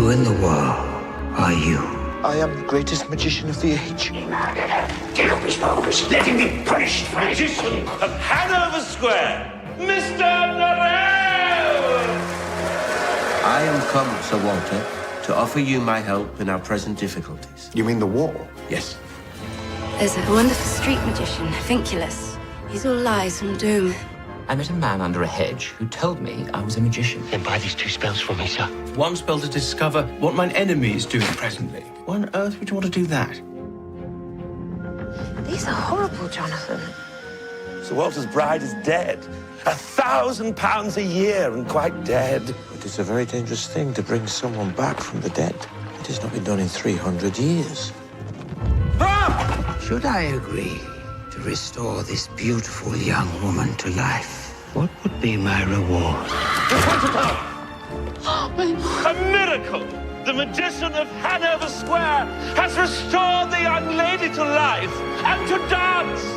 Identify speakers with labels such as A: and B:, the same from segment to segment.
A: Who in the world are you?
B: I am the greatest magician of the age.
C: Get off his focus. Let him be punished.
D: Magician of Hanover Square, Mr. Norrel!
E: I am come, Sir Walter, to offer you my help in our present difficulties.
B: You mean the war?
E: Yes.
F: There's a wonderful street magician, Finculus. He's all lies and doom.
G: I met a man under a hedge who told me I was a magician.
C: Then buy these 2 spells from me, sir.
H: One spell to discover what mine enemy is doing presently. Why on earth would you want to do that?
F: These are horrible, Jonathan.
D: Sir Walter's bride is dead. £1,000 a year and quite dead.
B: It is a very dangerous thing to bring someone back from the dead. It has not been done in 300 years.
A: Should I agree to restore this beautiful young woman to life? What would be my reward?
D: A miracle! The magician of Hanover Square has restored the young lady to life and to dance!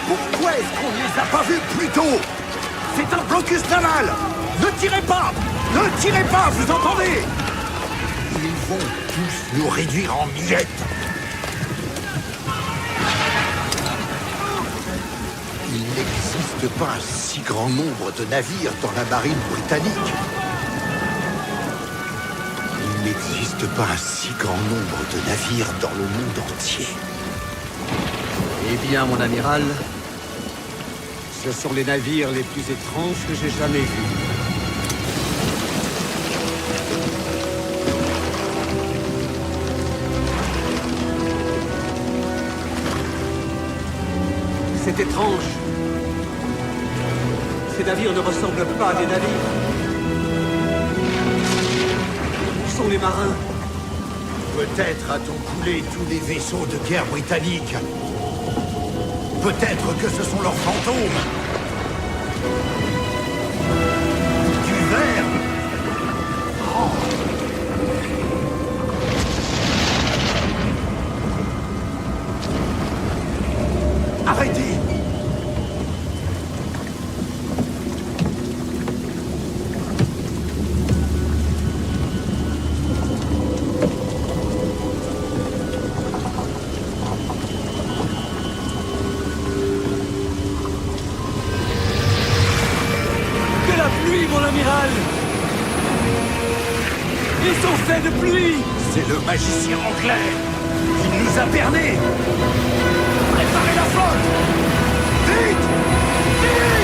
C: Pourquoi est-ce qu'on ne les a pas vus plus tôt? C'est un blocus naval. Ne tirez pas! Ne tirez pas, vous entendez? Ils vont tous nous réduire en miettes. Il n'existe pas un si grand nombre de navires dans la marine britannique. Il n'existe pas un si grand nombre de navires dans le monde entier.
I: Eh bien, mon amiral, ce sont les navires les plus étranges que j'ai jamais vus. C'est étrange. Ces navires ne ressemblent pas à des navires. Où sont les marins?
C: Peut-être a-t-on coulé tous les vaisseaux de guerre britanniques. Peut-être que ce sont leurs fantômes. Du verre. Arrêtez!
I: Mon amiral! Ils sont faits de pluie!
C: C'est le magicien anglais! Il nous a bernés! Préparez la flotte! Vite! Vite!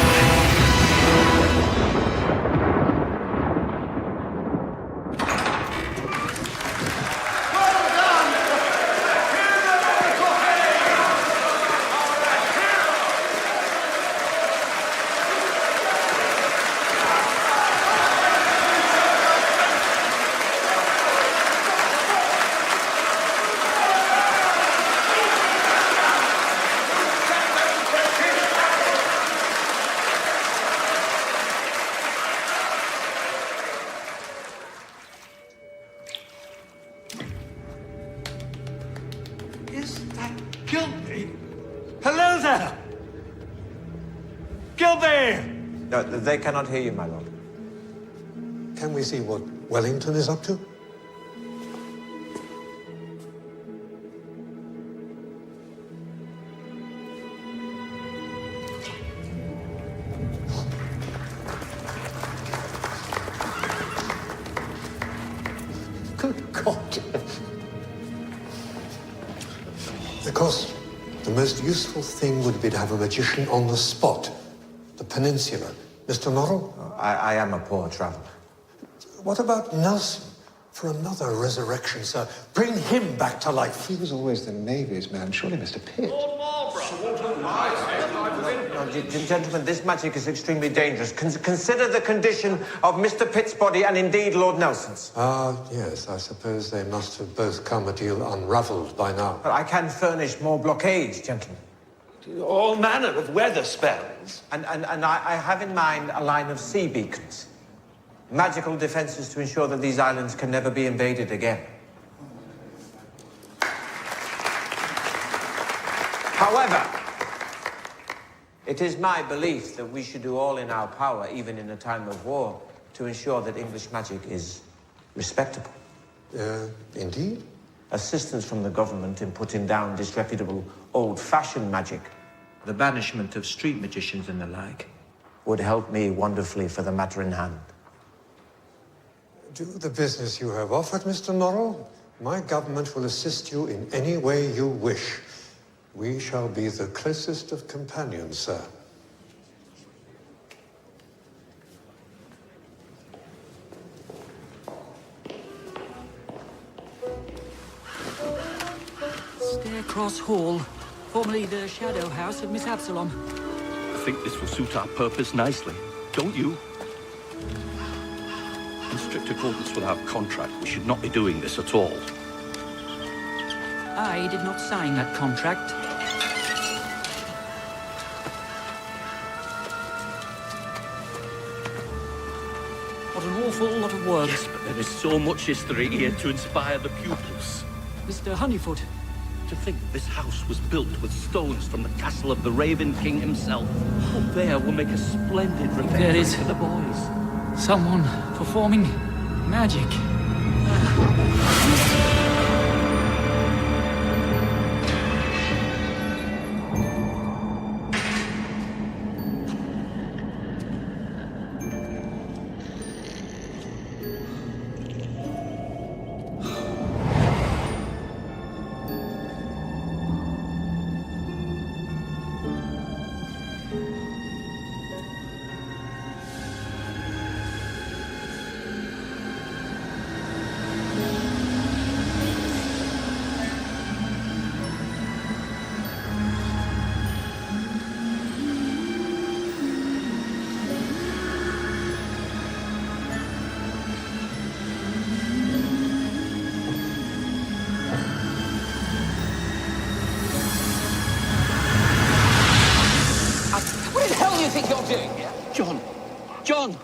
D: Is that Gilby? Hello there! Gilby!
J: No, they cannot hear you, my lord.
B: Can we see what Wellington is up to? Good God. Of course, the most useful thing would be to have a magician on the spot. The peninsula. Mr. Norrel?
J: I am a poor traveler.
B: What about Nelson? for another resurrection, sir. Bring him back to life.
K: He was always the Navy's man. Surely, Mr. Pitt.
J: Gentlemen, this magic is extremely dangerous. Consider the condition of Mr. Pitt's body and indeed Lord Nelson's.
B: Yes, I suppose they must have both come a deal unravelled by now.
J: But I can furnish more blockades, gentlemen.
D: All manner of weather spells.
J: And I have in mind a line of sea beacons. Magical defenses to ensure that these islands can never be invaded again. However, it is my belief that we should do all in our power, even in a time of war, to ensure that English magic is respectable.
B: Indeed?
J: Assistance from the government in putting down disreputable, old-fashioned magic,
E: The banishment of street magicians and the like,
J: would help me wonderfully for the matter in hand.
B: Do the business you have offered, Mr. Norrel. My government will assist you in any way you wish. We shall be the closest of companions, sir.
L: Staircross Hall, formerly the Shadow House of Miss Absalom.
M: I think this will suit our purpose nicely, don't you? In strict accordance with our contract, we should not be doing this at all.
L: I did not sign that contract. What an awful lot of words.
M: Yes, but there is so much history here to inspire the pupils.
L: Mr. Honeyfoot.
M: To think this house was built with stones from the castle of the Raven King himself. Up there will make a splendid refectory for the boys.
L: Someone performing magic.
M: John!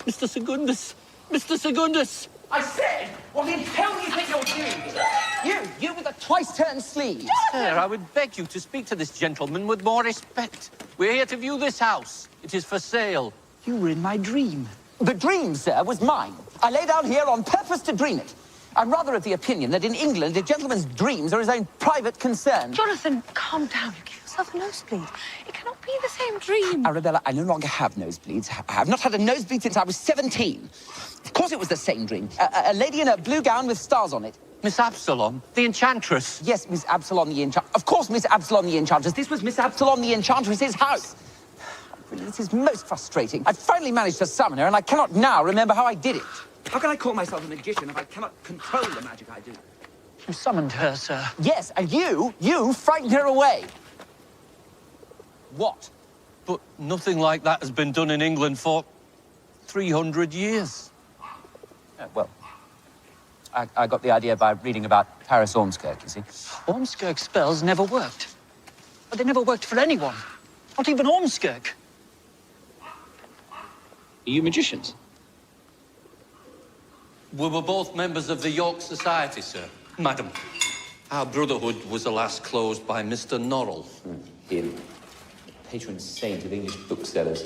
M: Mr. Secundus! Mr. Secundus!
N: I said, what in hell do you think you're doing? You with the twice-turned sleeve.
M: Sir, I would beg you to speak to this gentleman with more respect. We're here to view this house. It is for sale.
N: You were in my dream. The dream, sir, was mine. I lay down here on purpose to dream it. I'm rather of the opinion that in England, a gentleman's dreams are his own private concern.
F: Jonathan, calm down. You give yourself a nosebleed. It cannot be the same dream.
N: Arabella, I no longer have nosebleeds. I have not had a nosebleed since I was 17. Of course it was the same dream. A lady in a blue gown with stars on it.
M: Miss Absalom, the Enchantress.
N: Yes, Miss Absalom the Enchantress. Of course, Miss Absalom the Enchantress. This was Miss Absalom the Enchantress's house. Really, this is most frustrating. I finally managed to summon her, and I cannot now remember how I did it. How can I call myself a magician if I cannot control the magic I do?
L: You summoned her, sir.
N: Yes, and you frightened her away. What?
M: But nothing like that has been done in England for 300 years.
N: Well, I got the idea by reading about Paris Ormskirk, you see.
L: Ormskirk spells never worked. But they never worked for anyone. Not even Ormskirk.
M: Are you magicians? We were both members of the York Society, sir. Madam, our brotherhood was alas closed by Mr. Norrel.
N: Him. Patron saint of English booksellers.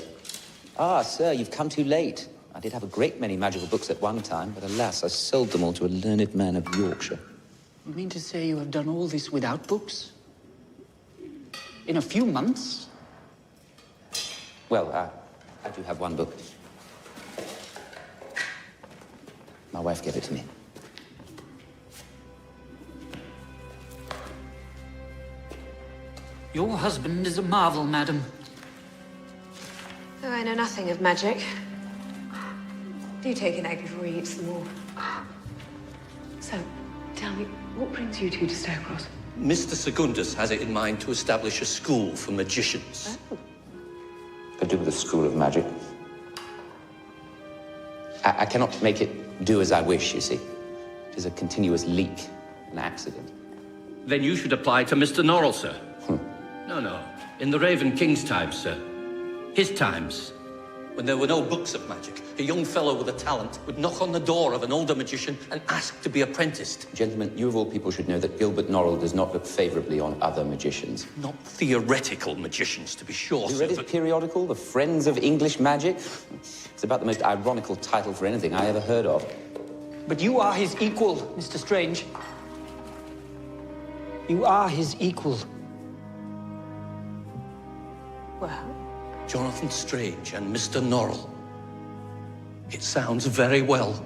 N: Ah, sir, you've come too late. I did have a great many magical books at one time, but alas, I sold them all to a learned man of Yorkshire.
L: You mean to say you have done all this without books? In a few months?
N: Well, I do have one book. My wife gave it to me.
L: Your husband is a marvel, madam.
F: Though I know nothing of magic. Do take an egg before he eats them all.
O: So, tell me, what brings you two to Stowcross?
M: Mr. Secundus has it in mind to establish a school for magicians.
O: Oh.
G: Could do with a school of magic. I cannot make it do as I wish, you see. It is a continuous leak, an accident.
M: Then you should apply to Mr. Norrel, sir. No. In the Raven King's times, sir. His times. When there were no books of magic, a young fellow with a talent would knock on the door of an older magician and ask to be apprenticed.
G: Gentlemen, you of all people should know that Gilbert Norrel does not look favourably on other magicians.
M: Not theoretical magicians, to be sure,
G: You
M: sir,
G: read his periodical, The Friends of English Magic? It's about the most ironical title for anything I ever heard of.
L: But you are his equal, Mr. Strange. You are his equal.
O: Well?
M: Jonathan Strange and Mr. Norrel. It sounds very well.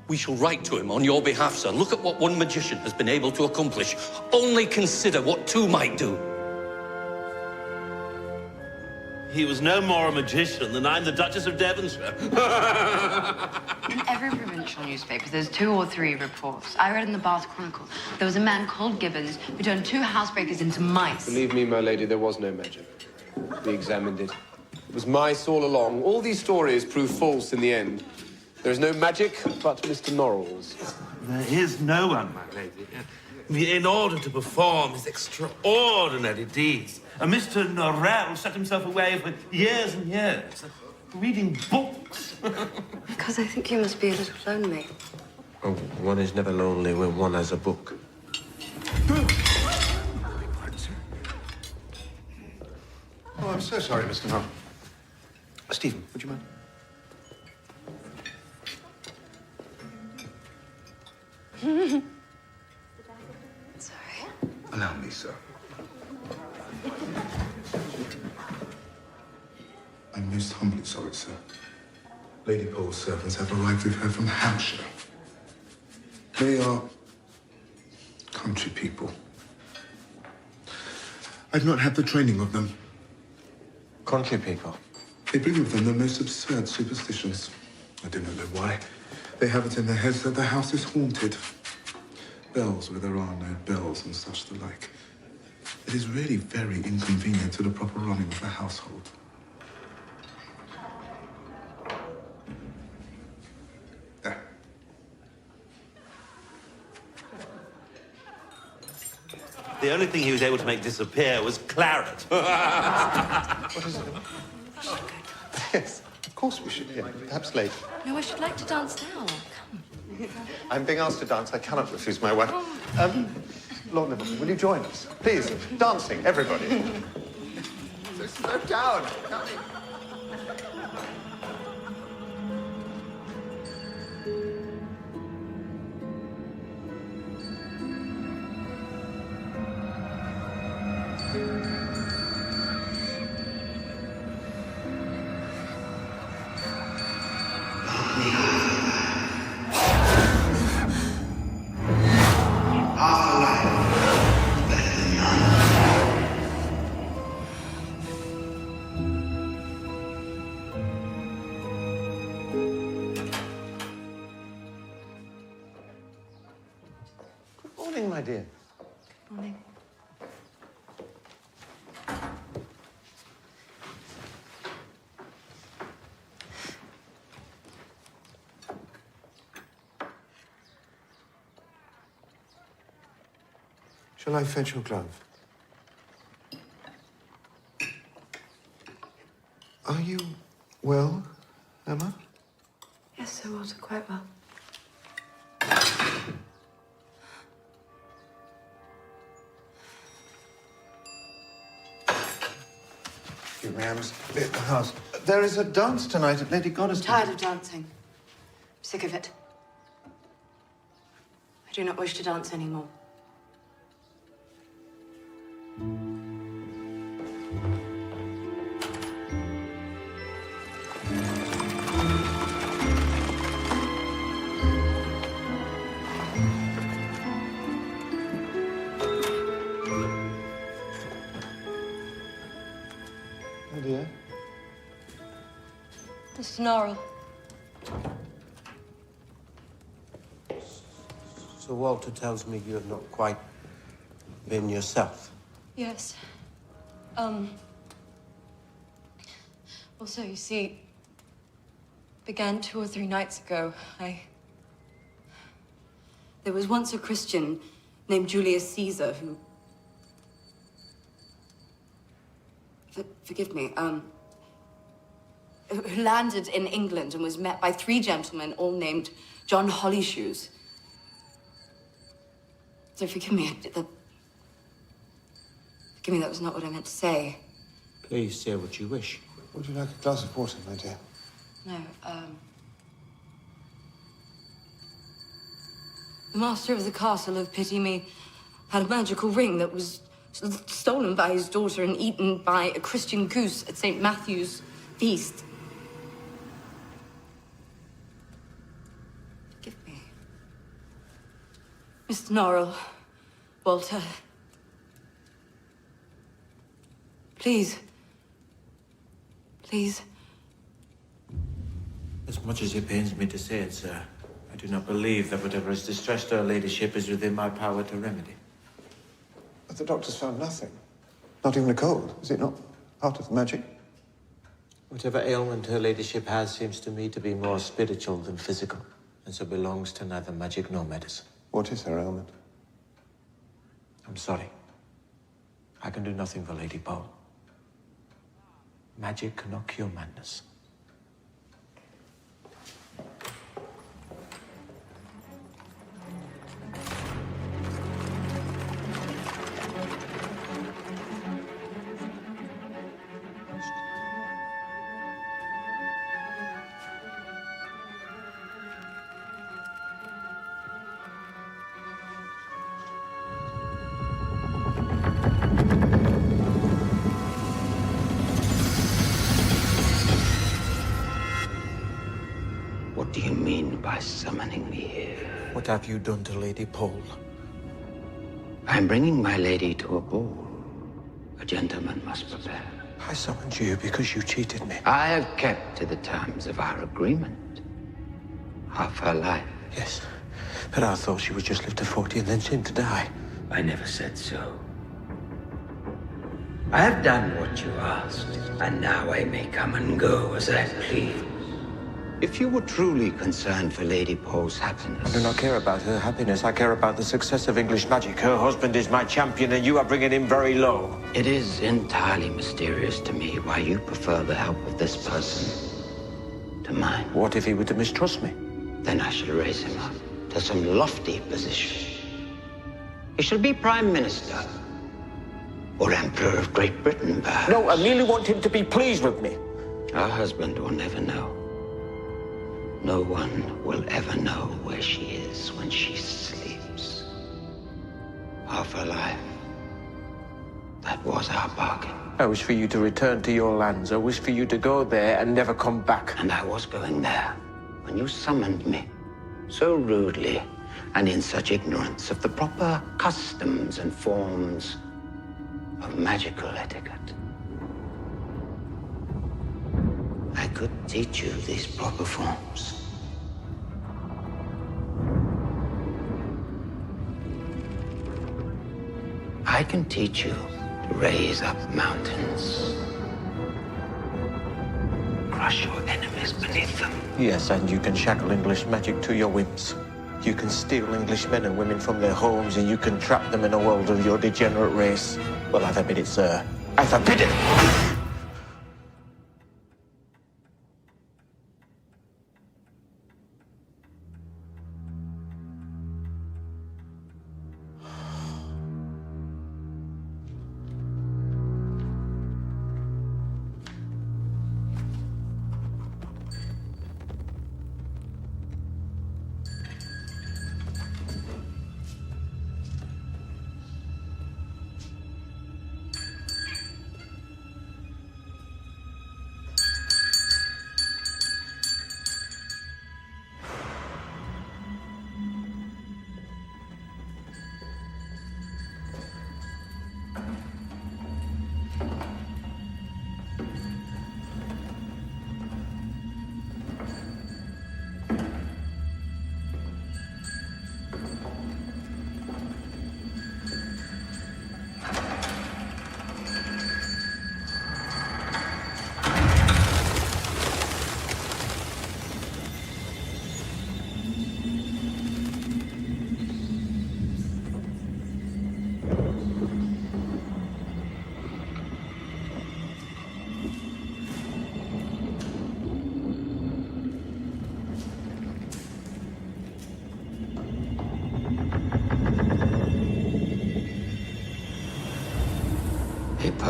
M: We shall write to him on your behalf, sir. Look at what one magician has been able to accomplish. Only consider what two might do.
D: He was no more a magician than I'm the Duchess of Devonshire.
O: In every provincial newspaper, there's 2 or 3 reports. I read in the Bath Chronicle there was a man called Gibbons who turned 2 housebreakers into mice.
P: Believe me, my lady, there was no magic. We examined it. It was mice all along. All these stories prove false in the end. There is no magic but Mr. Norrel's.
D: There is no one, my lady. In order to perform his extraordinary deeds, Mr. Norrel shut himself away for years and years, reading books.
F: Because I think you must be a little lonely.
J: Oh, one is never lonely when one has a book.
K: Oh, I'm so sorry, Mr. Norrel. Stephen, would you mind?
F: Sorry.
K: Allow me, sir. I'm most humbly sorry, sir. Lady Pole's servants have arrived with her from Hampshire. They are country people. I've not had the training of them.
J: Country people?
K: They bring with them the most absurd superstitions. I do not know why. They have it in their heads that the house is haunted. Bells where there are no bells and such the like. It is really very inconvenient to the proper running of the household. There.
D: The only thing he was able to make disappear was claret.
K: What is it? Yes, of course we should. Yeah, perhaps later.
O: No, I should like to dance now. Come.
K: I'm being asked to dance. I cannot refuse my wife. Lord Liverpool, will you join us? Please, dancing, everybody. So slow down. Coming.
J: Good morning, my dear.
O: Good morning.
J: Shall I fetch your glove? Are you well, Emma?
F: Yes, Sir Walter, quite well.
K: You ma'ams, leave the house. There is a dance tonight at Lady Goddess.
F: Tired of dancing. Sick of it. I do not wish to dance anymore.
J: My dear.
F: Mr. Norrel.
J: Sir Walter tells me you have not quite been yourself.
O: Yes. Also, you see, began 2 or 3 nights ago. There was once a Christian named Julius Caesar who... Forgive me, who landed in England and was met by 3 gentlemen, all named John Hollyshoes. So forgive me, forgive me, that was not what I meant to say.
J: Please say what you wish.
B: Would you like a glass of water, my dear?
O: No, the master of the castle of Pity Me had a magical ring that was stolen by his daughter and eaten by a Christian goose at St. Matthew's feast. Forgive me. Mr. Norrel, Walter. Please. Please.
E: As much as it pains me to say it, sir, I do not believe that whatever has distressed her ladyship is within my power to remedy.
B: But the doctors found nothing. Not even a cold. Is it not part of the magic?
J: Whatever ailment her ladyship has seems to me to be more spiritual than physical, and so belongs to neither magic nor medicine.
B: What is her ailment?
J: I'm sorry. I can do nothing for Lady Pole. Magic cannot cure madness.
A: What do you mean by summoning me here?
J: What have you done to Lady Pole?
A: I'm bringing my lady to a ball. A gentleman must prepare.
J: I summoned you because you cheated me.
A: I have kept to the terms of our agreement. Half her life.
J: Yes, but I thought she would just live to 40 and then seem to die.
A: I never said so. I have done what you asked, and now I may come and go as I please. If you were truly concerned for Lady Pole's happiness...
J: I do not care about her happiness. I care about the success of English magic. Her husband is my champion, and you are bringing him very low.
A: It is entirely mysterious to me why you prefer the help of this person to mine.
J: What if he were to mistrust me?
A: Then I shall raise him up to some lofty position. He shall be Prime Minister. Or Emperor of Great Britain, perhaps.
J: No, I merely want him to be pleased with me.
A: Her husband will never know. No one will ever know where she is when she sleeps. Half her life. That was our bargain.
J: I wish for you to return to your lands. I wish for you to go there and never come back.
A: And I was going there when you summoned me. So rudely and in such ignorance of the proper customs and forms of magical etiquette. I could teach you these proper forms. I can teach you to raise up mountains. Crush your enemies beneath them.
J: Yes, and you can shackle English magic to your whims. You can steal English men and women from their homes, and you can trap them in a world of your degenerate race. Well, I forbid it, sir. I forbid it!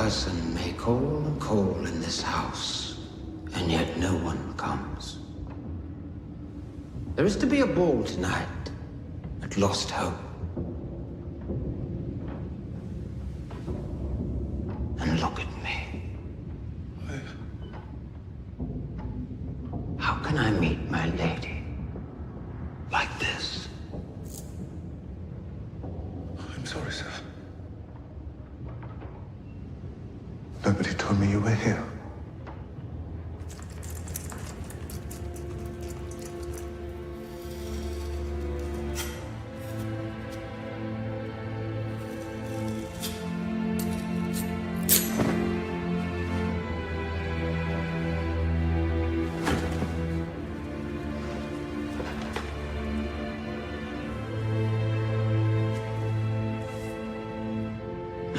A: person may call and call in this house, and yet no one comes. There is to be a ball tonight at Lost Hope. And look at me. How can I meet my lady like this?
K: I'm sorry, sir. Nobody told me you were here.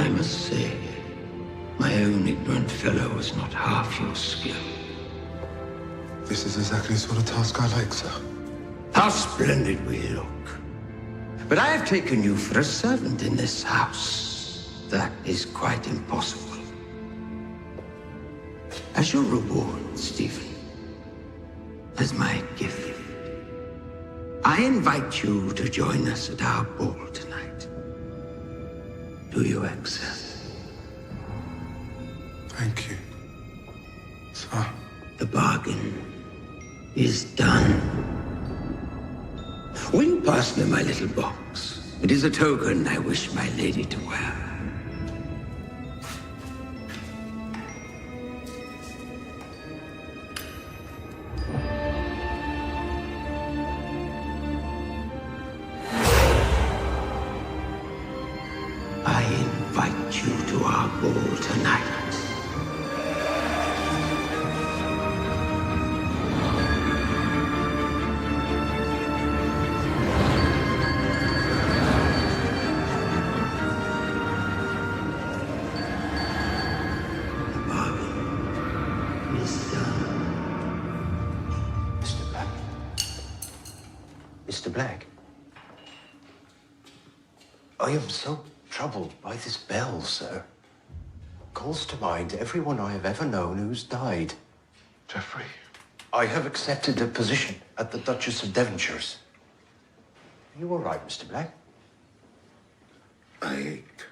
A: I must say, my own ignorant fellow was not half your skill.
K: This is exactly the sort of task I like, sir.
A: How splendid we look. But I have taken you for a servant in this house. That is quite impossible. As your reward, Stephen, as my gift, I invite you to join us at our ball tonight. Do you accept?
K: Thank you, sir.
A: The bargain is done. Will you pass me my little box? It is a token I wish my lady to wear. I invite you to our ball tonight.
Q: Mr. Black, I am so troubled by this bell, sir. Calls to mind everyone I have ever known who's died.
K: Geoffrey?
Q: I have accepted a position at the Duchess of Devonshire's. Are you all right, Mr. Black?
K: I ache,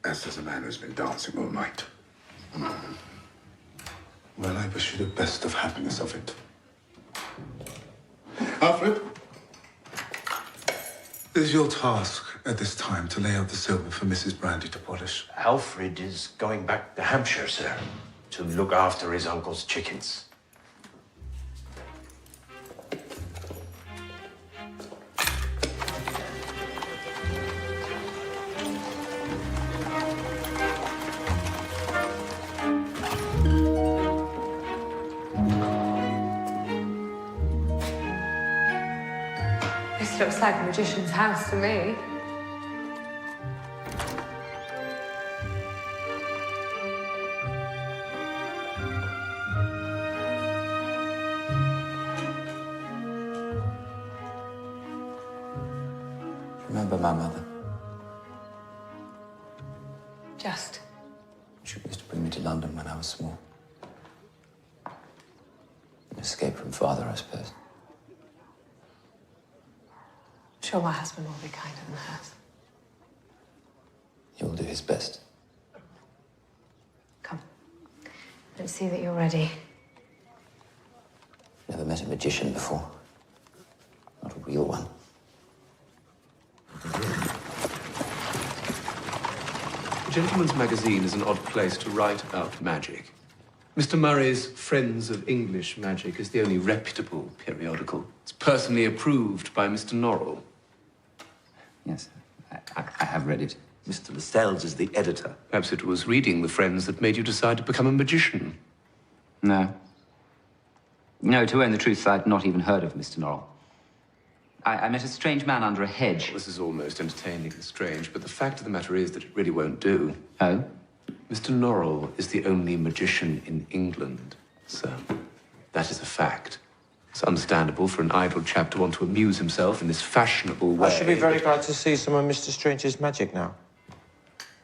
K: as does a man who's been dancing all night. Well, I wish you the best of happiness of it. Alfred, it is your task at this time to lay out the silver for Mrs. Brandy to polish.
Q: Alfred is going back to Hampshire, sir, to look after his uncle's chickens.
R: This looks like a magician's house to me.
G: Remember my mother?
R: Just.
G: She used to bring me to London when I was small. An escape from father, I suppose.
R: I'm sure my husband will be kinder than hers.
G: He will do his best.
R: Come. Let's see that you're ready.
G: Never met a magician before. Not a real one.
P: The Gentleman's Magazine is an odd place to write about magic. Mr. Murray's Friends of English Magic is the only reputable periodical. It's personally approved by Mr. Norrel.
G: Yes, I have read it.
P: Mr. Lascelles is the editor. Perhaps it was reading the Friends that made you decide to become a magician.
N: No. No, to own the truth, I'd not even heard of Mr. Norrel. I met a strange man under a hedge.
P: Well, this is almost entertainingly strange, but the fact of the matter is that it really won't do.
N: Oh?
P: Mr. Norrel is the only magician in England, sir. That is a fact. It's understandable for an idle chap to want to amuse himself in this fashionable way.
J: I should be very glad to see some of Mr. Strange's magic now.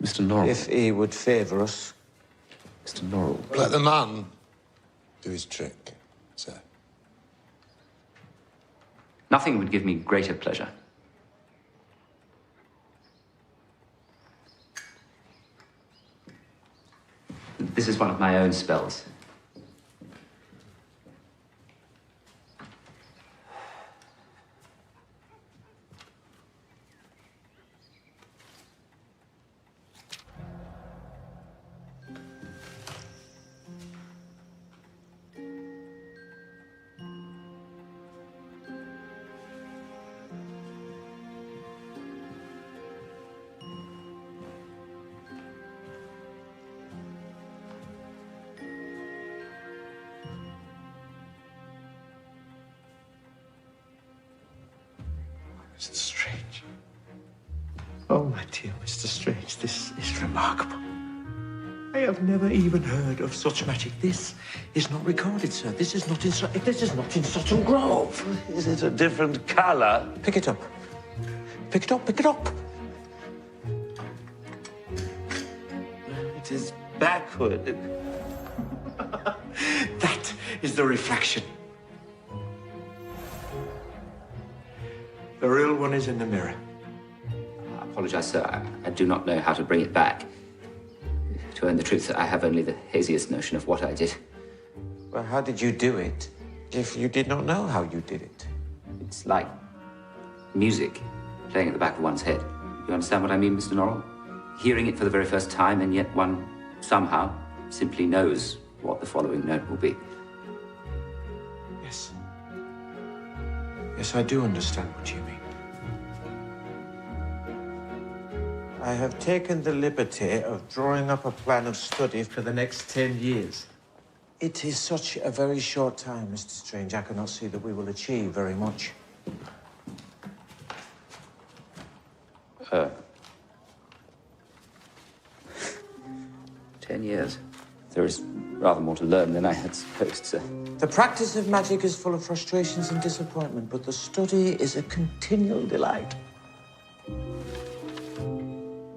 P: Mr. Norrel.
J: If he would favour us.
P: Mr. Norrel.
C: Let the man do his trick, sir.
G: Nothing would give me greater pleasure. This is one of my own spells.
E: Mr. Strange. Oh, my dear Mr. Strange, this is remarkable. I have never even heard of such magic. This is not recorded, sir. This is not in Sutton Grove.
D: Is it a different colour?
J: Pick it up. Pick it up, pick it up.
E: It is backward. That is the reflection. The real one is in the mirror.
G: I apologize, sir. I do not know how to bring it back. To own the truth, I have only the haziest notion of what I did.
J: Well, how did you do it if you did not know how you did it?
G: It's like music playing at the back of one's head. You understand what I mean, Mr. Norrel? Hearing it for the very first time, and yet one somehow simply knows what the following note will be.
E: Yes. Yes, I do understand what you mean.
J: I have taken the liberty of drawing up a plan of study for the next 10 years. It is such a very short time, Mr. Strange. I cannot see that we will achieve very much.
G: 10 years. There is rather more to learn than I had supposed, sir.
J: The practice of magic is full of frustrations and disappointment, but the study is a continual delight.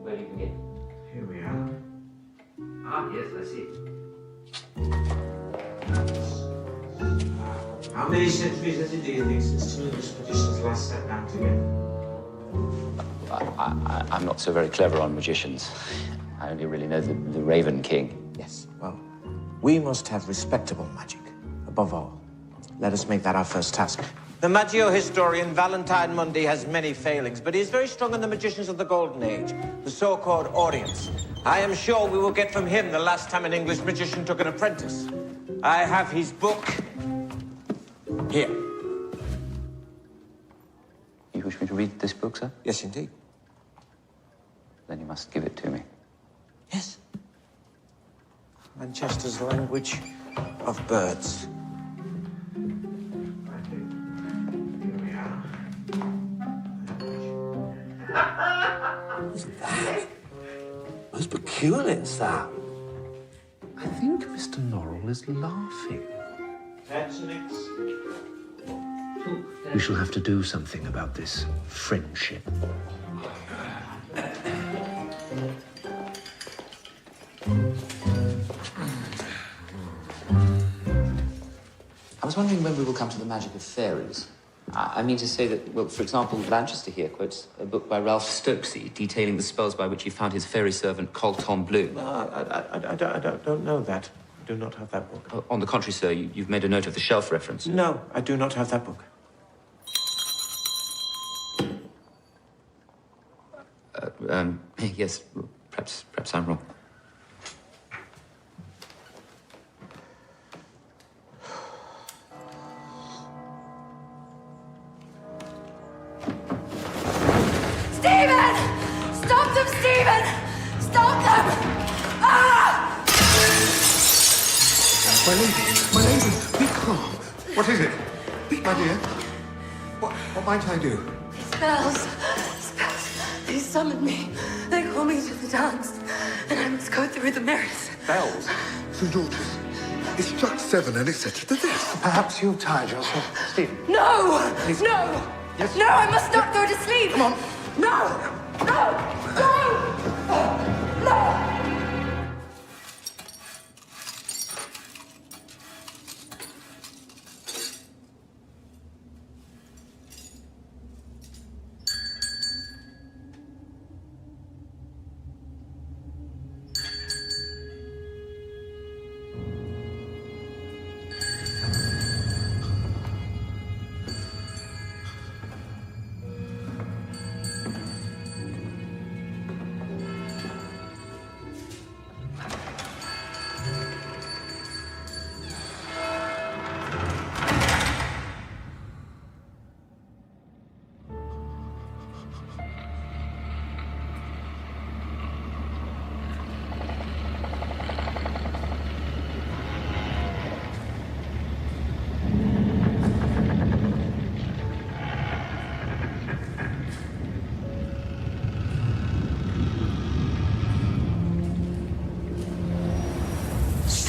G: Where do you begin?
J: Here we are.
G: Ah, yes, I see.
J: How many centuries has it been, do you think, since two English magicians last sat down together?
G: I'm not so very clever on magicians. I only really know the Raven King.
J: Yes, well, we must have respectable magic, above all. Let us make that our first task. The Maggio historian Valentine Mundy has many failings, but he is very strong in the magicians of the Golden Age, the so-called Orients. I am sure we will get from him the last time an English magician took an apprentice. I have his book here.
G: You wish me to read this book, sir?
J: Yes, indeed.
G: Then you must give it to me.
J: Yes. Manchester's language of birds.
D: What's that? Most peculiar sound. I think Mr. Norrel is laughing. We shall have to do something about this friendship.
G: I was wondering when we will come to the magic of fairies. I mean to say that, well, for example, Lanchester here quotes a book by Ralph Stokesy detailing the spells by which he found his fairy servant Colton Bloom.
J: I don't know that. I do not have that book.
G: On the contrary, sir, you've made a note of the shelf reference.
J: No, I do not have that book.
G: Yes, perhaps I'm wrong.
F: Stephen! Stop them, Stephen! Stop them! Ah!
C: My lady, be calm. What is it? My dear, what might I do?
F: Spells. They summon me. They call me to the dance. And I must go through the mirrors.
C: Bells? St. George's. It struck 7 and it's set to this. Perhaps you've tired yourself, Stephen.
F: No!
C: Please.
F: No!
C: Yes.
F: No, I must not go to sleep!
C: Come on.
F: No! No! No!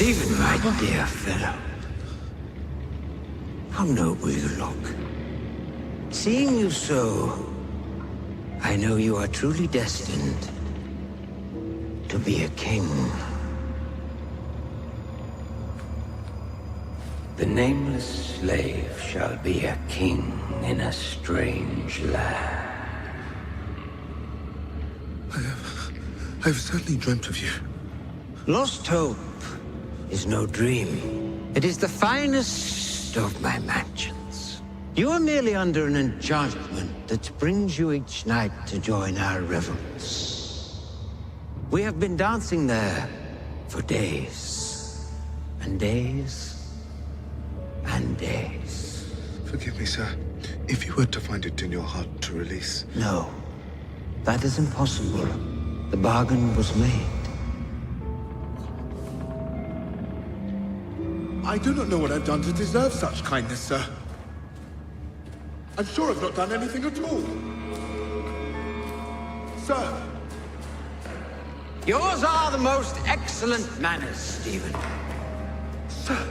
A: Stephen, my dear fellow. How noble you look. Seeing you so, I know you are truly destined to be a king. The nameless slave shall be a king in a strange land.
K: I've certainly dreamt of you.
A: Lost hope is no dream. It is the finest of my mansions. You are merely under an enchantment that brings you each night to join our revels. We have been dancing there for days, and days, and days.
K: Forgive me, sir. If you were to find it in your heart to release...
A: No, that is impossible. The bargain was made.
K: I do not know what I've done to deserve such kindness, sir. I'm sure I've not done anything at all. Sir!
A: Yours are the most excellent manners, Stephen.
K: Sir!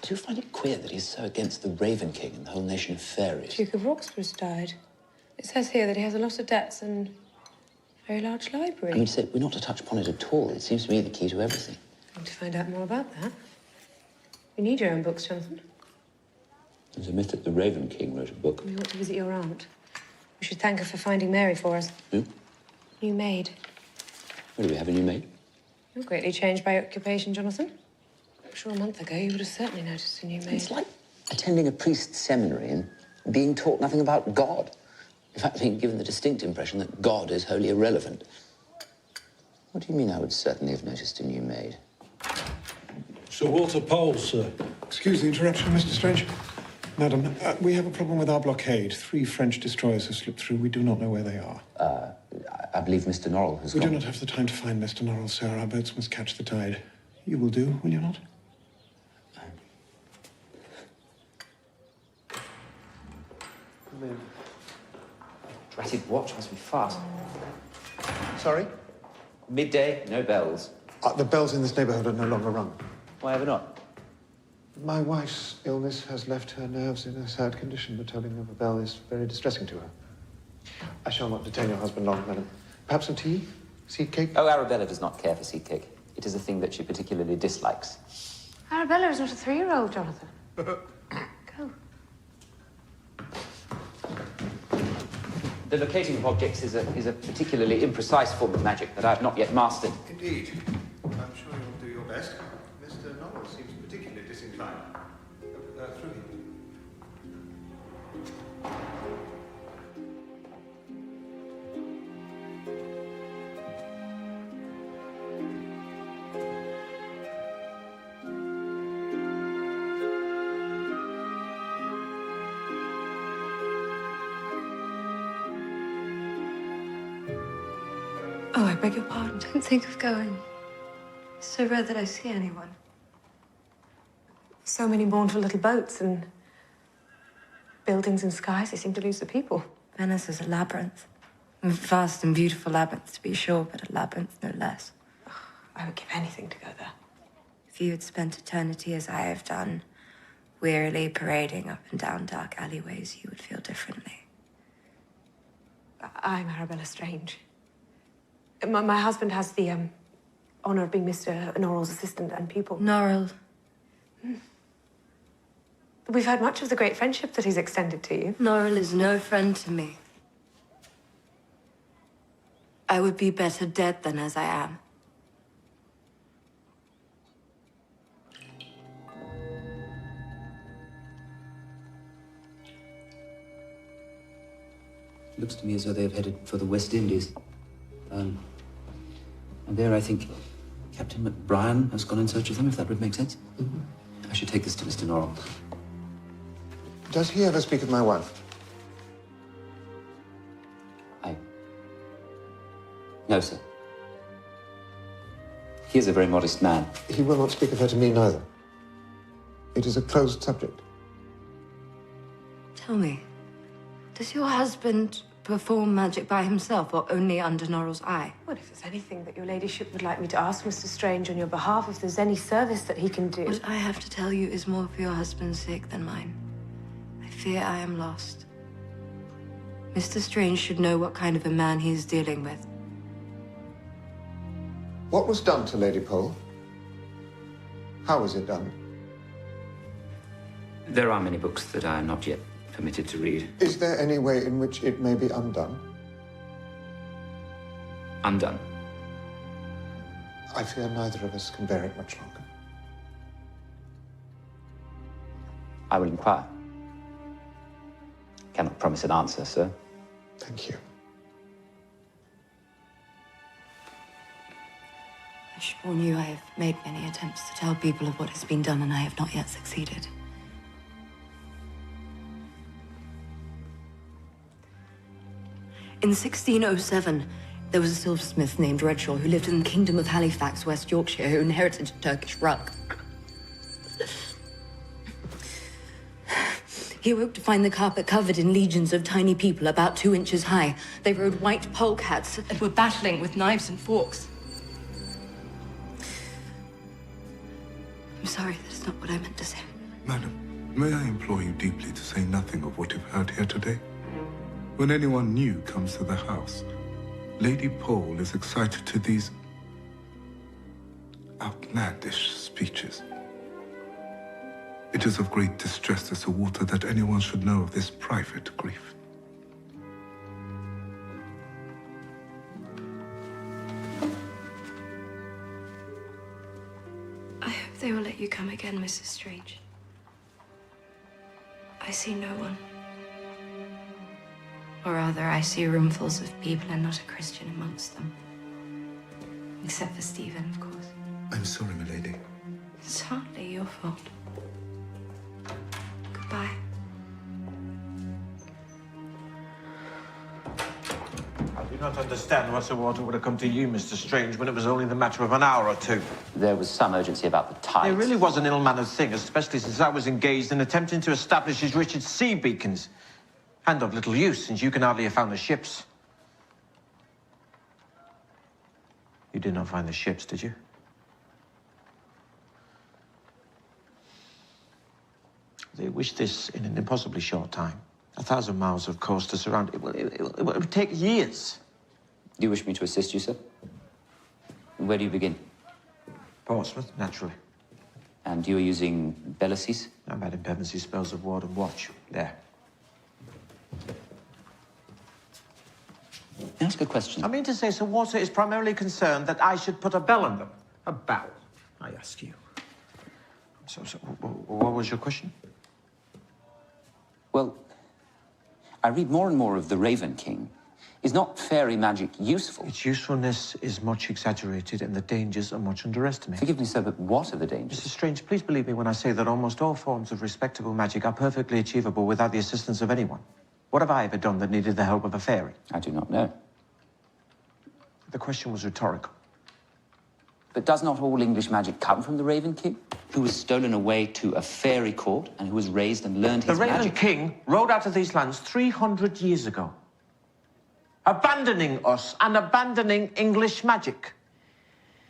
G: Do you find it queer that he's so against the Raven King and the whole nation of fairies?
R: Duke of Roxburgh's died. It says here that he has a lot of debts and a very large library.
G: I mean, so we're not to touch upon it at all. It seems to me the key to everything.
R: I want to find out more about that. You need your own books, Jonathan.
G: There's a myth that the Raven King wrote a book.
R: We ought to visit your aunt. We should thank her for finding Mary for us.
G: Who?
R: New maid.
G: What, do we have a new maid?
R: You're greatly changed by occupation, Jonathan. I'm sure a month ago you would have certainly noticed a new maid.
G: It's like attending a priest's seminary and being taught nothing about God. In fact, being given the distinct impression that God is wholly irrelevant. What do you mean I would certainly have noticed a new maid?
B: Sir Walter Pole, sir.
S: Excuse the interruption, Mr. Strange. Madam, we have a problem with our blockade. 3 French destroyers have slipped through. We do not know where they are.
G: I believe Mr. Norrel has
S: We
G: gone.
S: do not have the time to find Mr. Norrel, sir. Our boats must catch the tide. You will do, will you not?
G: Dratted watch must be fast.
S: Sorry?
G: Midday, no bells.
S: The bells in this neighborhood are no longer rung.
G: Why ever not?
S: My wife's illness has left her nerves in a sad condition. The tolling of a bell is very distressing to her. I shall not detain your husband long, madam. Perhaps some tea? Seed cake?
G: Oh, Arabella does not care for seed cake. It is a thing that she particularly dislikes.
R: Arabella is not a 3-year-old, Jonathan. Go.
G: The locating of objects is a particularly imprecise form of magic that I have not yet mastered.
S: Indeed. I'm sure you'll do your best. Mr. Norrel seems particularly disinclined. Through him.
F: Oh, I beg your pardon. Don't think of going. It's so rare that I see anyone.
R: So many mournful little boats and buildings and skies, they seem to lose the people.
O: Venice is a labyrinth. A vast and beautiful labyrinth, to be sure, but a labyrinth no less.
R: I would give anything to go there.
O: If you had spent eternity as I have done, wearily parading up and down dark alleyways, you would feel differently.
R: I'm Arabella Strange. My husband has the honor of being Mr. Norrel's assistant and pupil.
O: Norrel.
R: We've heard much of the great friendship that he's extended to you.
O: Norrel is no friend to me. I would be better dead than as I am.
G: Looks to me as though they have headed for the West Indies. And there, I think, Captain McBrien has gone in search of them, if that would make sense. I should take this to Mr. Norrel.
S: Does he ever speak of my wife?
G: No, sir. He is a very modest man.
S: He will not speak of her to me, neither. It is a closed subject.
O: Tell me, does your husband perform magic by himself or only under Norrel's eye?
R: Well, if there's anything that your ladyship would like me to ask Mr. Strange on your behalf, if there's any service that he can do...
O: What I have to tell you is more for your husband's sake than mine. I fear I am lost. Mr. Strange should know what kind of a man he is dealing with.
S: What was done to Lady Pole? How was it done?
G: There are many books that I am not yet permitted to read.
S: Is there any way in which it may be undone?
G: Undone?
S: I fear neither of us can bear it much longer.
G: I will inquire. Cannot promise an answer, sir.
S: Thank you.
O: I should warn you, I have made many attempts to tell people of what has been done, and I have not yet succeeded. In 1607, there was a silversmith named Redshaw who lived in the kingdom of Halifax, West Yorkshire, who inherited a Turkish rug. He awoke to find the carpet covered in legions of tiny people about 2 inches high. They rode white polecats and were battling with knives and forks. I'm sorry, that's not what I meant to say.
K: Madam, may I implore you deeply to say nothing of what you've heard here today? When anyone new comes to the house, Lady Pole is excited to these outlandish speeches. It is of great distress to Sir Walter that anyone should know of this private grief.
F: I hope they will let you come again, Mrs. Strange. I see no one.
O: Or rather, I see roomfuls of people and not a Christian amongst them. Except for Stephen, of course.
K: I'm sorry, my lady.
O: It's hardly your fault. Goodbye.
J: I do not understand why Sir Walter would have come to you, Mr. Strange, when it was only the matter of an hour or two.
G: There was some urgency about the tide.
J: It really was an ill-mannered thing, especially since I was engaged in attempting to establish his Richard sea beacons. And of little use, since you can hardly have found the ships. You did not find the ships, did you? They wish this in an impossibly short time. 1,000 miles of coast to surround it. It would take years.
G: Do you wish me to assist you, sir? Where do you begin?
J: Portsmouth, naturally.
G: And you are using Belices?
J: I'm adding Pevensey spells of ward and watch. There.
G: Can I ask a question?
J: I mean to say Sir Walter is primarily concerned that I should put a bell on them. A bell, I ask you. So what was your question?
G: Well, I read more and more of The Raven King. Is not fairy magic useful?
J: Its usefulness is much exaggerated and the dangers are much underestimated.
G: Forgive me, sir, but what are the dangers?
J: Mr. Strange, please believe me when I say that almost all forms of respectable magic are perfectly achievable without the assistance of anyone. What have I ever done that needed the help of a fairy?
G: I do not know.
J: The question was rhetorical.
G: But does not all English magic come from the Raven King, who was stolen away to a fairy court and who was raised and learned his magic?
J: The Raven King rode out of these lands 300 years ago, abandoning us and abandoning English magic.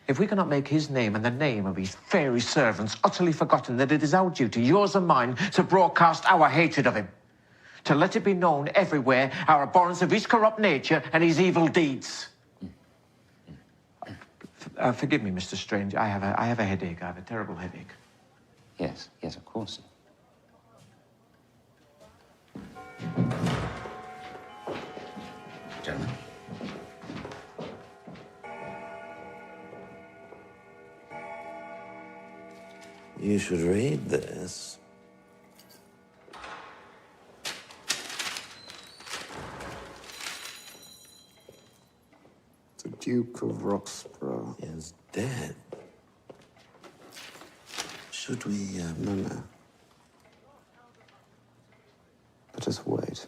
J: If we cannot make his name and the name of his fairy servants utterly forgotten, then it is our duty, yours and mine, to broadcast our hatred of him. To let it be known everywhere our abhorrence of his corrupt nature and his evil deeds. Forgive me, Mr. Strange. I have a headache. I have a terrible headache.
G: Yes, yes, of course.
A: Gentlemen.
Q: You should read this.
S: The Duke of Roxburgh
Q: is dead. Should we,
S: No. Let us wait.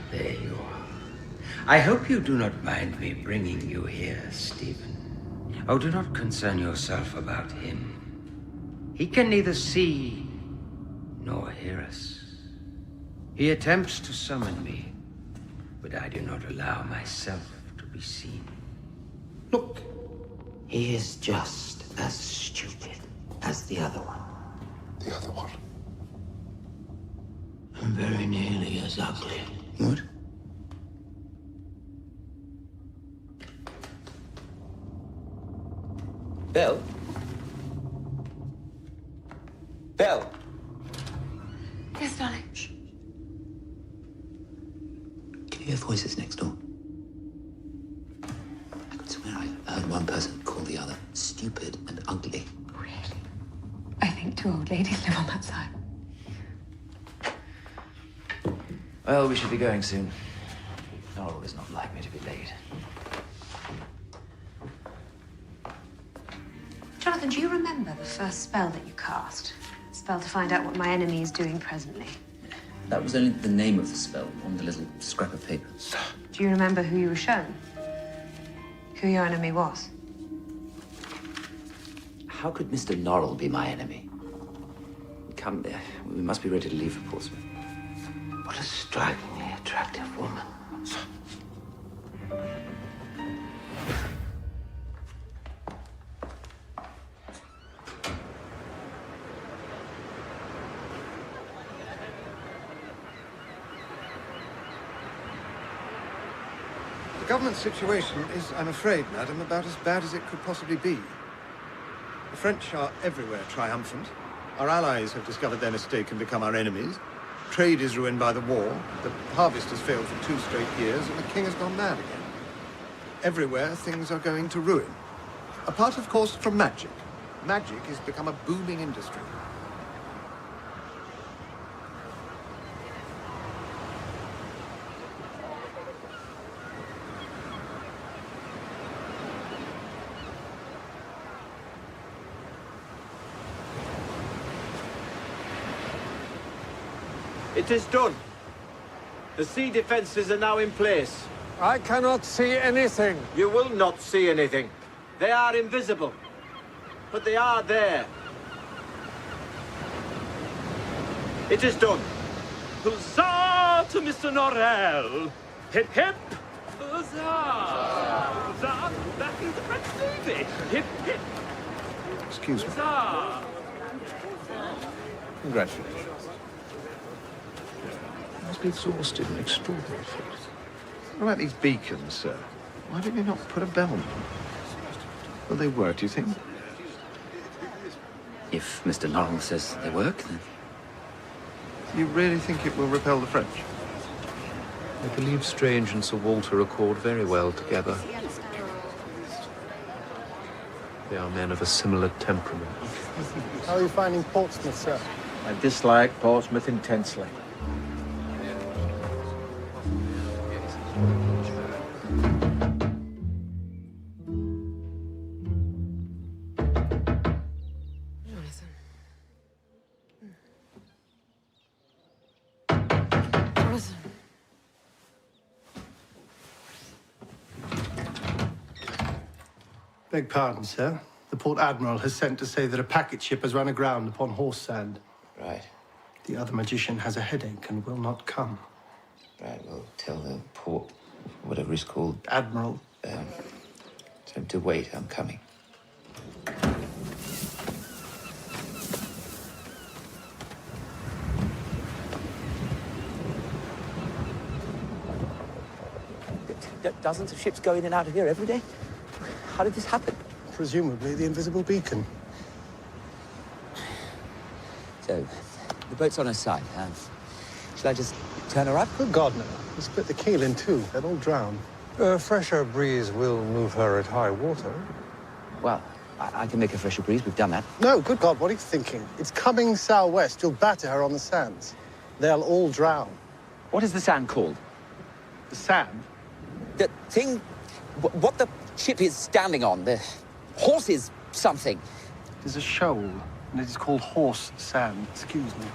A: There you are. I hope you do not mind me bringing you here, Stephen. Oh, do not concern yourself about him. He can neither see nor hear us. He attempts to summon me, but I do not allow myself to be seen. Look, he is just as stupid as the other one.
K: The other one?
A: And very nearly as ugly. What?
G: Belle? Belle?
F: Yes, darling.
G: Shh. Can you hear voices next door? I could swear I heard one person call the other stupid and ugly.
F: Really? I think two old ladies live on that side.
G: Well, we should be going soon. Norrel is not like me to be late.
R: Jonathan, do you remember the first spell that you cast? A spell to find out what my enemy is doing presently.
G: That was only the name of the spell on the little scrap of paper.
R: Do you remember who you were shown? Who your enemy was?
G: How could Mr. Norrel be my enemy? Come there. We must be ready to leave for Portsmouth.
A: What a strikingly attractive woman.
S: The government situation is, I'm afraid, madam, about as bad as it could possibly be. The French are everywhere triumphant. Our allies have discovered their mistake and become our enemies. Trade is ruined by the war. The harvest has failed for 2 straight years, and the king has gone mad again. Everywhere, things are going to ruin. Apart, of course, from magic. Magic has become a booming industry.
J: It is done. The sea defenses are now in place.
B: I cannot see anything.
J: You will not see anything. They are invisible. But they are there. It is done.
M: Huzzah to Mr. Norrel! Hip, hip! Huzzah! Huzzah! Back in the French Navy! Hip, hip!
S: Excuse me.
M: Huzzah!
S: Congratulations.
P: You must be exhausted and extraordinary.
S: What about these beacons, sir? Why did you not put a bell on them? Will they work, do you think?
G: If Mr. Norrel says they work, then...
S: You really think it will repel the French?
P: I believe Strange and Sir Walter accord very well together. They are men of a similar temperament.
T: How are you finding Portsmouth, sir?
J: I dislike Portsmouth intensely.
T: Beg pardon, sir. The Port Admiral has sent to say that a packet ship has run aground upon horse sand.
G: Right.
T: The other magician has a headache and will not come.
G: Right, well, tell the port, whatever he's called...
T: Admiral.
G: Tell him to wait, I'm coming.
N: Dozens of ships go in and out of here every day? How did this happen?
T: Presumably the invisible beacon.
N: So, the boat's on her side. Shall I just turn her up?
T: Good God, no. You split the keel in two. They'll all drown.
B: A fresher breeze will move her at high water.
N: Well, I can make a fresher breeze. We've done that.
T: No, good God, what are you thinking? It's coming southwest. You'll batter her on the sands. They'll all drown.
N: What is the sand called?
T: The sand?
N: The thing... What the ship is standing on. The horse is something.
T: It is a shoal, and it is called horse sand. Excuse me.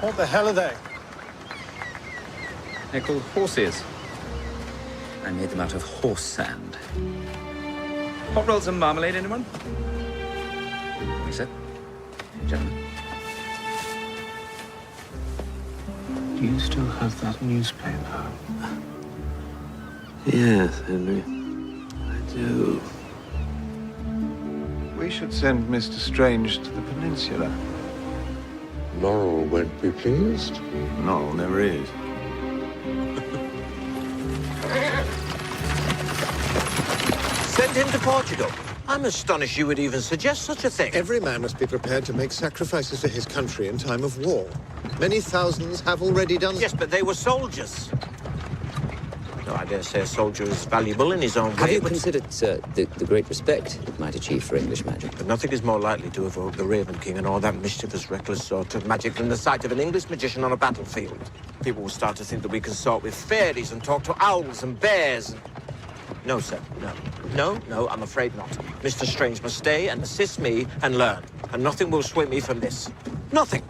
T: What the hell are they?
G: They're called horses. I made them out of horse sand. Hot rolls and marmalade, anyone? Yes, sir. Gentlemen.
P: Do you still have that newspaper?
K: Yes, Henry. I do.
S: We should send Mr. Strange to the peninsula.
B: Norrel won't be pleased.
S: Norrel never is.
J: Send him to Portugal. I'm astonished you would even suggest such a thing.
S: Every man must be prepared to make sacrifices for his country in time of war. Many thousands have already done so.
J: Yes, but they were soldiers. No, I dare say a soldier is valuable in his own way.
G: Have you considered, sir, the great respect it might achieve for English magic?
J: But nothing is more likely to evoke the Raven King and all that mischievous, reckless sort of magic than the sight of an English magician on a battlefield. People will start to think that we consort with fairies and talk to owls and bears. No, sir, no. No, I'm afraid not. Mr. Strange must stay and assist me and learn. And nothing will sway me from this. Nothing.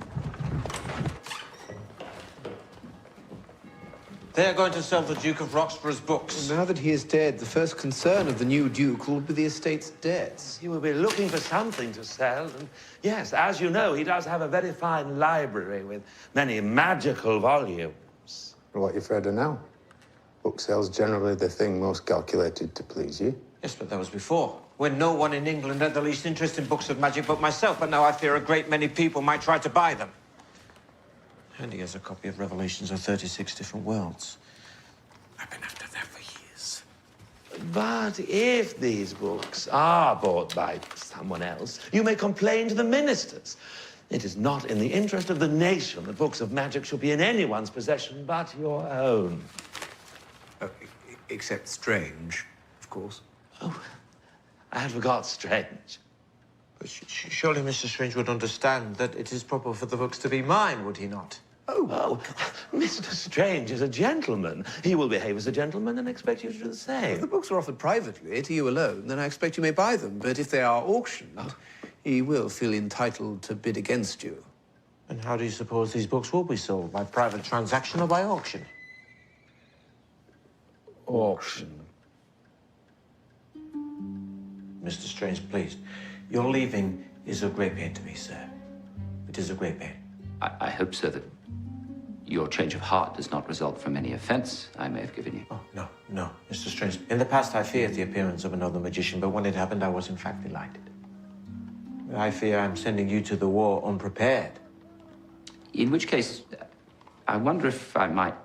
J: They're going to sell the Duke of Roxburgh's books.
P: Now that he is dead, the first concern of the new Duke will be the estate's debts.
D: He will be looking for something to sell. And yes, as you know, he does have a very fine library with many magical volumes.
K: What you've read her now? Book sales generally the thing most calculated to please you.
J: Yes, but that was before, when no one in England had the least interest in books of magic but myself, and now I fear a great many people might try to buy them. And he has a copy of Revelations of 36 different worlds. I've been after that for years.
D: But if these books are bought by someone else, you may complain to the ministers. It is not in the interest of the nation that books of magic should be in anyone's possession but your own.
P: Except Strange, of course.
D: Oh, I had forgot Strange.
J: But surely Mr. Strange would understand that it is proper for the books to be mine, would he not?
D: Oh, Mr. Strange is a gentleman. He will behave as a gentleman and expect you to do the same.
P: If the books are offered privately to you alone, then I expect you may buy them. But if they are auctioned, he will feel entitled to bid against you.
J: And how do you suppose these books will be sold? By private transaction or by auction?
D: Auction.
J: Mr. Strange, please. Your leaving is a great pain to me, sir. It is a great pain.
G: I hope, sir, that your change of heart does not result from any offense I may have given you.
J: Oh, no, Mr. Strange. In the past, I feared the appearance of another magician, but when it happened, I was in fact delighted. I fear I'm sending you to the war unprepared.
G: In which case, I wonder if I might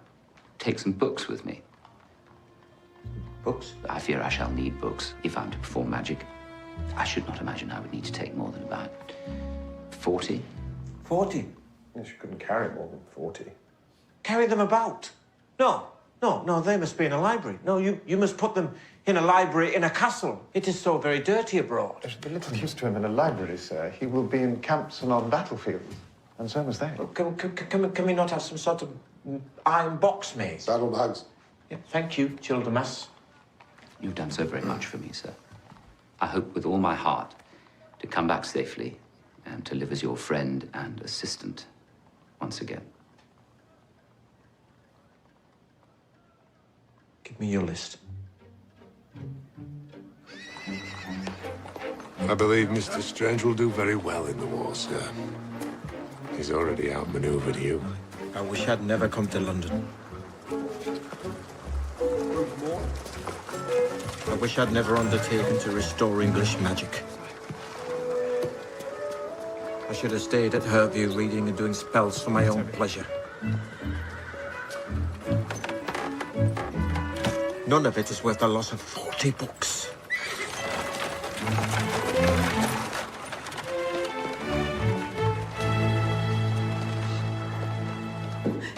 G: take some books with me.
J: Books?
G: I fear I shall need books if I'm to perform magic. I should not imagine I would need to take more than about 40.
J: 40?
K: Yes, you couldn't carry more than 40.
J: Carry them about? No, they must be in a library. No, you must put them in a library in a castle. It is so very dirty abroad.
K: There's be little use to him in a library, sir. He will be in camps and on battlefields, and so must they.
J: Well, can we not have some sort of iron box made?
K: Saddlebags.
J: Yeah, thank you, Childermas.
G: You've done so very much for me, sir. I hope with all my heart to come back safely and to live as your friend and assistant once again.
J: Give me your list.
U: I believe Mr. Strange will do very well in the war, sir. He's already outmaneuvered you.
J: I wish I'd never come to London. I wish I'd never undertaken to restore English magic. I should have stayed at Herview reading and doing spells for my own pleasure. None of it is worth the loss of 40 books.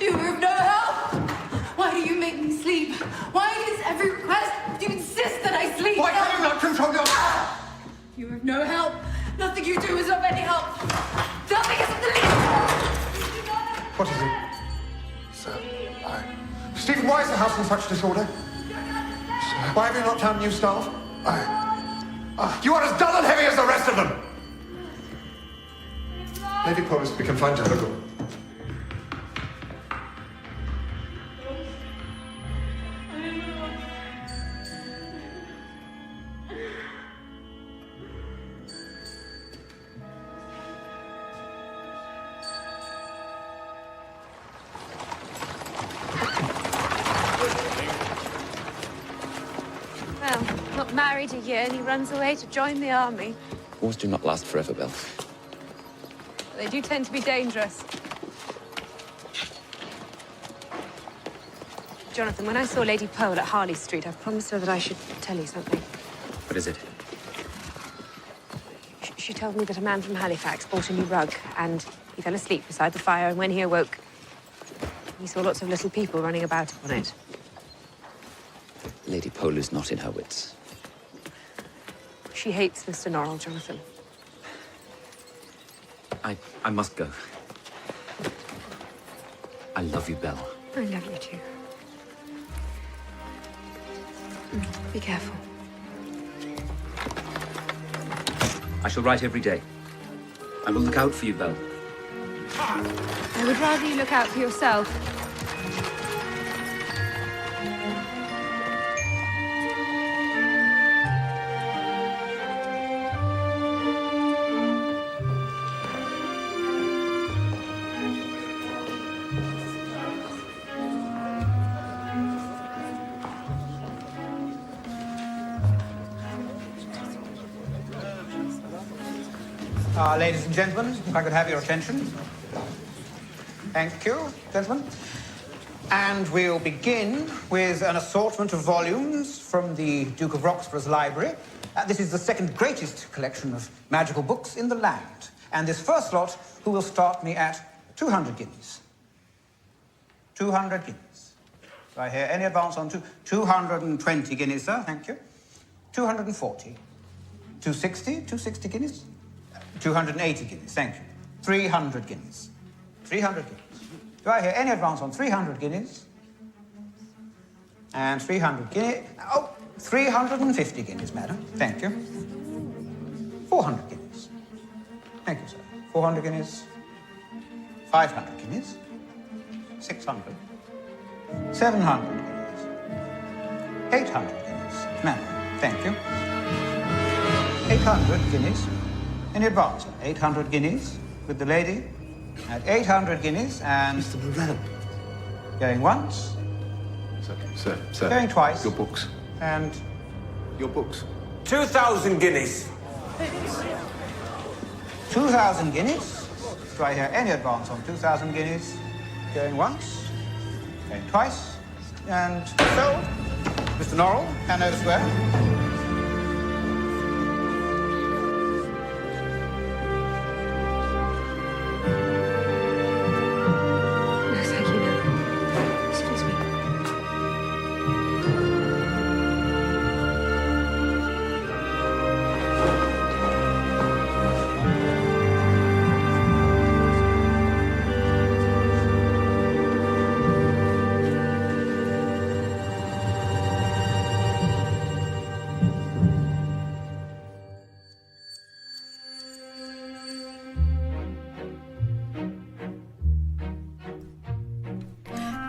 F: You are of no help! Why do you make me sleep? Why is every request you insist that I sleep?
S: Why can you not control your...
F: You are of no help. Nothing you do is of any help. Nothing is the least.
S: What is it? Sir, Stephen, why is the house in such disorder? Sir. Why have you not found new staff? You are as dull and heavy as the rest of them! Lady Poe is to be confined to her room.
R: Well, not married a year and he runs away to join the army.
G: Wars do not last forever, Belle.
R: They do tend to be dangerous. Jonathan, when I saw Lady Poe at Harley Street, I promised her that I should tell you something.
G: What is it?
R: She told me that a man from Halifax bought a new rug, and he fell asleep beside the fire, and when he awoke, he saw lots of little people running about upon it.
G: Lady Poe is not in her wits.
R: She hates Mr. Norrel, Jonathan.
G: I must go. I love you, Belle.
R: I love you too. Be careful.
G: I shall write every day. I will look out for you, Belle.
R: I would rather you look out for yourself.
H: Ladies and gentlemen, if I could have your attention. Thank you, gentlemen. And we'll begin with an assortment of volumes from the Duke of Roxburgh's library. This is the second greatest collection of magical books in the land. And this first lot, who will start me at 200 guineas. 200 guineas. Do I hear any advance on 220 guineas, sir? Thank you. 240. 260? 260 guineas? 280 guineas, thank you. 300 guineas. 300 guineas. Do I hear any advance on 300 guineas? And 300 guineas. Oh, 350 guineas, madam. Thank you. 400 guineas. Thank you, sir. 400 guineas. 500 guineas. 600. 700 guineas. 800 guineas. Madam, thank you. 800 guineas. In advance, 800 guineas with the lady at 800 guineas and... Mr. Norrel. Going once.
P: Sir.
H: Going twice.
P: Your books.
H: And...
P: Your books.
J: 2,000 guineas.
H: 2,000 guineas. Do I hear any advance on 2,000 guineas? Going once. Going twice. And sold. Mr. Norrel, Hanover Square.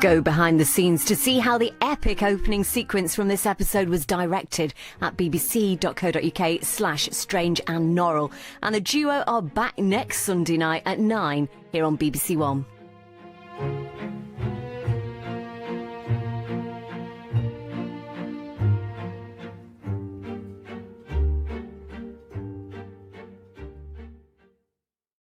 V: Go behind the scenes to see how the epic opening sequence from this episode was directed at bbc.co.uk/Strange and Norrel. And the duo are back next Sunday night at 9 here on BBC One.